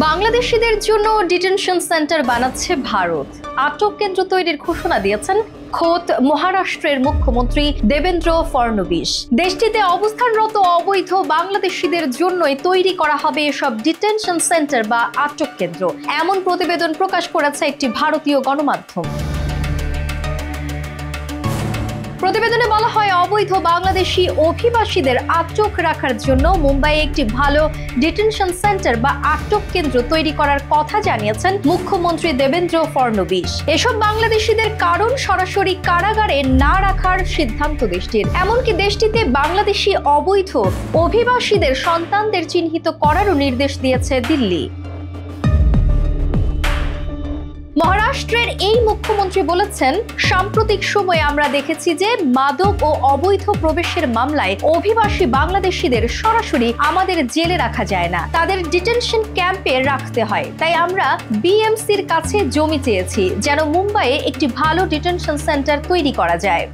বাংলাদেশিদের জন্য detention centre বানাচ্ছে ভারত। আটক কেন্দ্র তৈরির ঘোষণা দিয়েছেন খোদ মহারাষ্ট্রের মুখ্যমন্ত্রী দেবেন্দ্র ফড়নবিস। দেশটিতে অবস্থানরত অবৈধ বাংলাদেশিদের জন্যই তৈরি করা হবে এসব ডিটেনশন সেন্টার বা আটক কেন্দ্র, এমন প্রতিবেদন প্রকাশ করেছে একটি ভারতীয় গণমাধ্যম। প্রতিবেদনে বলা হয়, অবৈধ বাংলাদেশি অভিবাসীদের আটক রাখার জন্য মুম্বাইয়ে একটি ভালো ডিটেনশন সেন্টার বা আটক কেন্দ্র তৈরি করার কথা জানিয়েছেন মুখ্যমন্ত্রী দেবেন্দ্র ফড়নবিস। এসব বাংলাদেশিদের কারণ সরাসরি কারাগারে না রাখার সিদ্ধান্ত দেশটির। এমনকি দেশটিতে বাংলাদেশি অবৈধ অভিবাসীদের সন্তানদের চিহ্নিত করারও নির্দেশ দিয়েছে দিল্লি। মহারাষ্ট্রের এই মুখ্যমন্ত্রী বলেছেন, সাম্প্রতিক সময়ে আমরা দেখেছি যে মাদক ও অবৈধ প্রবেশের মামলায় অভিবাসী বাংলাদেশিদের সরাসরি আমাদের জেলে রাখা যায় না, তাদের ডিটেনশন ক্যাম্পে রাখতে হয়। তাই আমরা বিএমসির কাছে জমি চেয়েছি যেন মুম্বাইয়ে একটি ভালো ডিটেনশন সেন্টার তৈরি করা যায়।